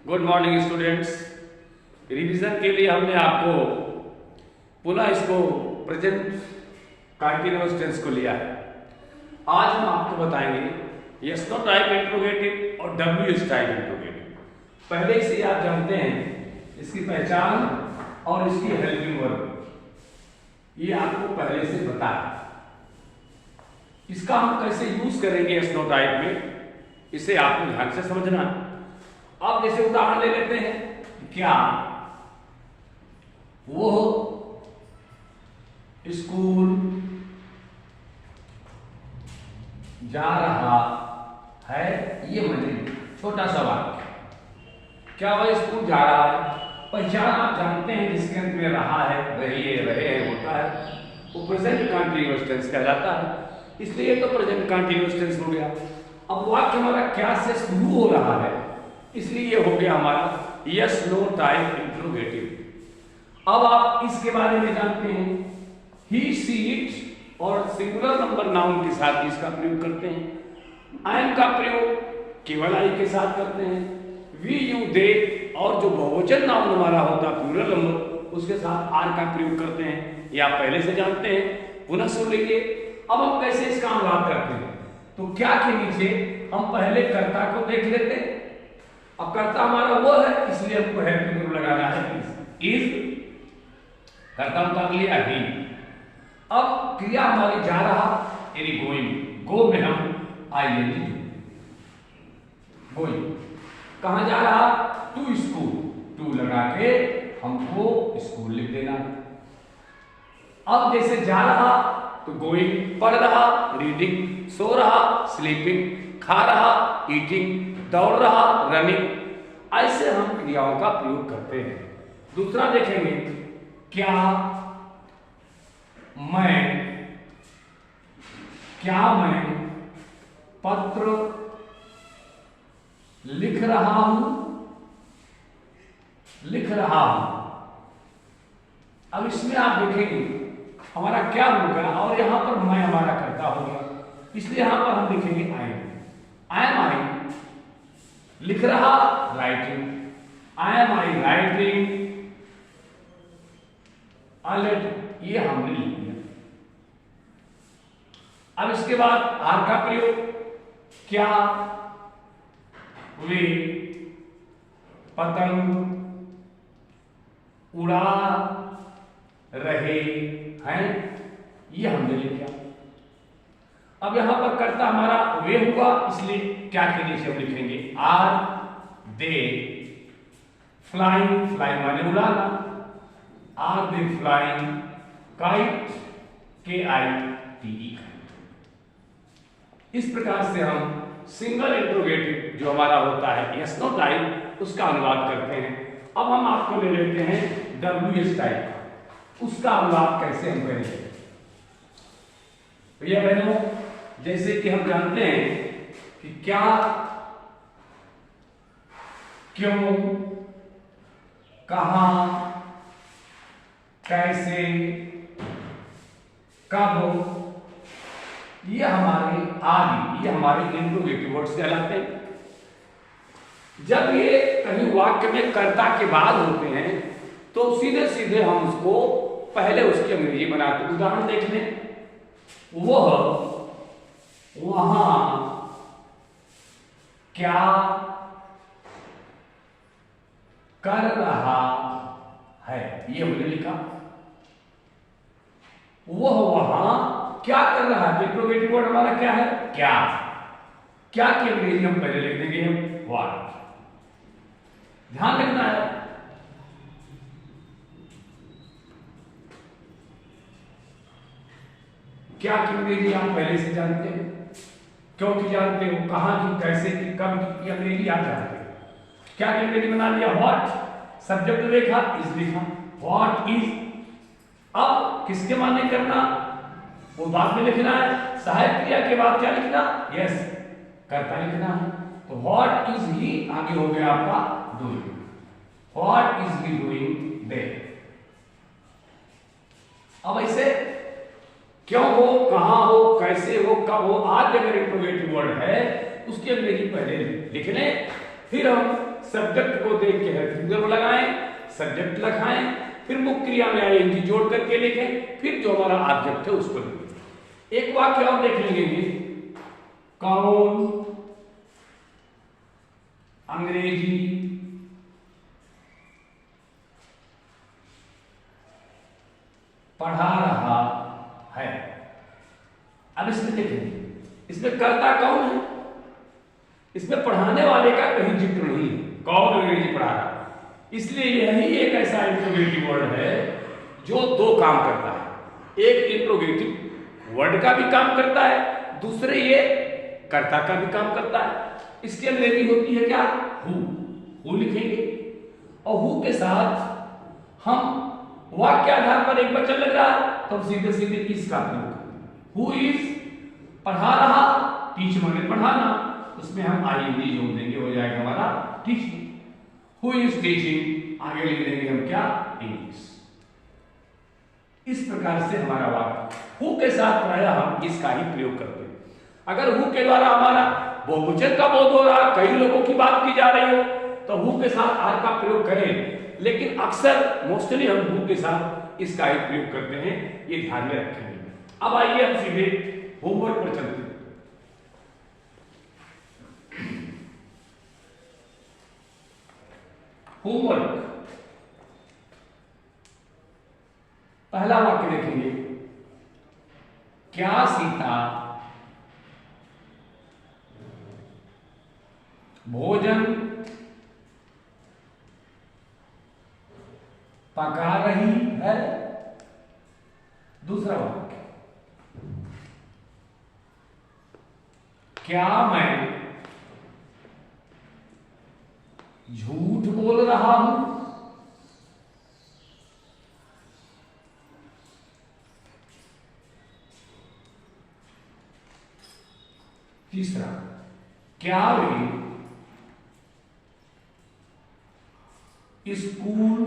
Good morning students. Revision के लिए हमने आपको पुनः इसको प्रेजेंट कंटीन्यूअस टेंस को लिया है। आज हम आपको बताएंगे यस नो टाइप इंट्रोगेटिव और डब्ल्यू टाइप इंट्रोगेटिव। पहले से आप जानते हैं इसकी पहचान और इसकी हेल्पिंग वर्ब, ये आपको पहले से पता है। इसका हम कैसे यूज करेंगे यस नो टाइप में, इसे आपको ध्यान से समझना। अब जैसे उदाहरण ले लेते हैं, क्या वो स्कूल जा रहा है, ये मतलब छोटा सा वाक्य। क्या वह स्कूल जा रहा है, पहचान आप जानते हैं जिसके अंत में रहा है, रही है, रहे हैं होता है, वो प्रेजेंट कंटीन्यूअस टेंस कहलाता है। इसलिए तो प्रेजेंट कंटीन्यूअस टेंस हो गया। अब वाक्य हमारा क्या से शुरू हो रहा है, इसलिए ये हो गया हमारा यस नो टाइप इंट्रोगेटिव। अब आप इसके बारे में जानते हैं, ही सी इट और सिंगुलर नंबर नाउन के साथ इसका प्रयोग करते हैं। आई एम का प्रयोग केवल आई के साथ करते हैं। वी यू दे और जो बहुवचन नाउन हमारा होता है प्लूरल नंबर, उसके साथ आर का प्रयोग करते हैं। ये आप पहले से जानते हैं, पुनः सुन लीजिए। अब हम कैसे इसका अनुवाद करते हैं, तो क्या के नीचे हम पहले कर्ता को देख लेते हैं। अब कर्ता हमारा वो है, इसलिए हमको हेल्पिंग वर्ब लगाना है इज। कर्ता उतार लिया ही। अब क्रिया हमारी जा रहा यानी गोइंग, गो में हम आईएनजी गोइंग। कहां जा रहा, टू स्कूल, टू लगा के हमको स्कूल लिख देना। अब जैसे जा रहा तो गोइंग, पढ़ रहा रीडिंग, सो रहा स्लीपिंग, खा रहा ईटिंग, दौड़ रहा रनिंग। ऐसे हम क्रियाओं का प्रयोग करते हैं। दूसरा देखेंगे, क्या मैं पत्र लिख रहा हूं, लिख रहा हूं। अब इसमें आप देखेंगे हमारा क्या होगा, और यहां पर मैं हमारा करता हो गया, इसलिए यहां पर हम लिखेंगे आई एम आई, लिख रहा writing, I am I writing, ये हमने लिख दिया। अब इसके बाद आर का प्रयोग, क्या वे पतंग उड़ा रहे हैं, ये हमने लिखा। अब यहां पर कर्ता हमारा वे हुआ, इसलिए क्या के नीचे हम लिखेंगे आर दे फ्लाइंग, फ्लाइंग माने उड़ाना, आर दे फ्लाइंग काइट, के आई टी ई। इस प्रकार से हम सिंगल इंट्रोगेटिव जो हमारा होता है यस नो टाइप, उसका अनुवाद करते हैं। अब हम आपको ले लेते हैं डब्ल्यू टाइप, उसका अनुवाद कैसे हम करेंगे। तो ये बहनों, जैसे कि हम जानते हैं कि क्या, क्यों, कहां, कैसे, कब, ये हमारे आदि, ये हमारे इंट्रोगेटिव वर्ड्स कहलाते हैं। जब ये कहीं वाक्य में कर्ता के बाद होते हैं तो सीधे सीधे हम उसको पहले उसकी अंग्रेजी बनाते हैं। उदाहरण देख लें, वह वहां क्या कर रहा है, ये हमने लिखा। वह वहां क्या कर रहा है, इंट्रोगेटिव वर्ड हमारा क्या है, क्या। क्या की अंग्रेजी हम पहले लिख देंगे हम व्हाट। ध्यान रखना है, क्या की अंग्रेजी आप पहले से जानते हैं, क्यों की जानते हो, कहां की, कैसे की, कब की अंग्रेजी आप जानते हो। क्या की अंग्रेजी बना दिया व्हाट, सब्जेक्ट देखा इज लिखा, व्हाट इज। अब किसके माने करना, वो बाद में लिखना है। सहायक क्रिया के बाद क्या लिखना, यस कर्ता लिखना है। तो व्हाट इज ही आगे हो गया आपका doing, what is he doing there. अब ऐसे क्यों हो, कहां हो, कैसे हो, कब हो, आज अगर इंट्रोगेटिव वर्ड है उसकी अंग्रेजी पहले लिख लें, फिर हम सब्जेक्ट को देख के हेल्पिंग वर्ब लगाएं, सब्जेक्ट लिखाएं, फिर मुख्य क्रिया में आईएनजी जोड़ करके लिखें, फिर जो हमारा ऑब्जेक्ट है उसको लिखें। एक वाक्य और देख लेंगे, कौन अंग्रेजी पढ़ा रहा है। अब इसमें देखेंगे, इसमें कर्ता कौन है, इसमें पढ़ाने वाले का कहीं जिक्र नहीं है, कौन अंग्रेजी पढ़ा रहा है। इसलिए यही एक ऐसा इंट्रोगेटिव वर्ड है जो दो काम करता है, एक इंट्रोगेटिव वर्ड का भी काम करता है, दूसरे ये कर्ता का भी काम करता है। इसकी अंग्रेजी होती है क्या, हु लिखेंगे, और हु के साथ हम वाक्य आधार पर एक वचन लग रहा है तो सीधे सीधे इसका प्रयोग करेंगे। हु इज पढ़ा रहा, टीच माने पढ़ाना, उसमें हम आईएनजी जोड़ देंगे, हो जाएगा हमारा टीचिंग। हु इज टीचिंग, आगे लिख देंगे हम क्या, इंग्लिश। इस प्रकार से हमारा वाक्य हु के साथ प्रायः हम इसका ही प्रयोग करते हैं। अगर हु के द्वारा हमारा बहुवचन का बोध हो रहा, कई लोगों की बात की जा रही हो, तो हु के साथ आर का प्रयोग करें, लेकिन अक्सर मोस्टली हम हु के साथ इसका ही प्रयोग करते हैं, ये ध्यान में रखेंगे। अब आइए हम सीधे होमवर्क पर चलते हैं। होमवर्क, पहला वाक्य देखेंगे, क्या सीता भोजन पका रही है। दूसरा वाक्य, क्या मैं झूठ बोल रहा हूं। तीसरा, क्या वे स्कूल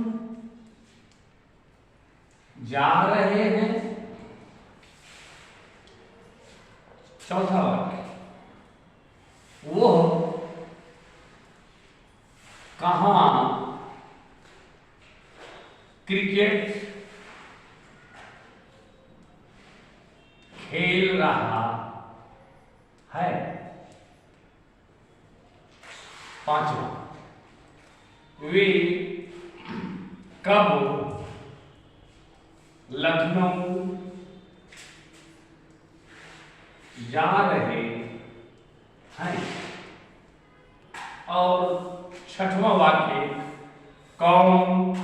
जा रहे हैं। चौथा वाक्य, वो कहां क्रिकेट खेल रहा है। पांचवा, वे कब लखनऊ जा रहे हैं। और छठवां वाक्य, कौन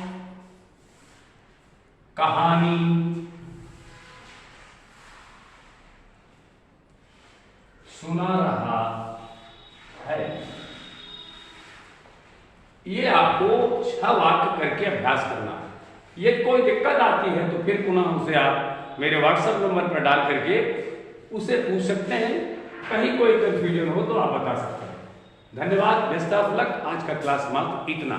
कहानी सुना रहा है। ये आपको 6 वाक्य करके अभ्यास करना है। ये कोई दिक्कत आती है तो फिर पुनः हमसे आप मेरे व्हाट्सएप नंबर पर डाल करके उसे पूछ सकते हैं। कहीं कोई कंफ्यूजन हो तो आप बता सकते हैं। धन्यवाद, बेस्ट ऑफ लक। आज का क्लास मात्र इतना।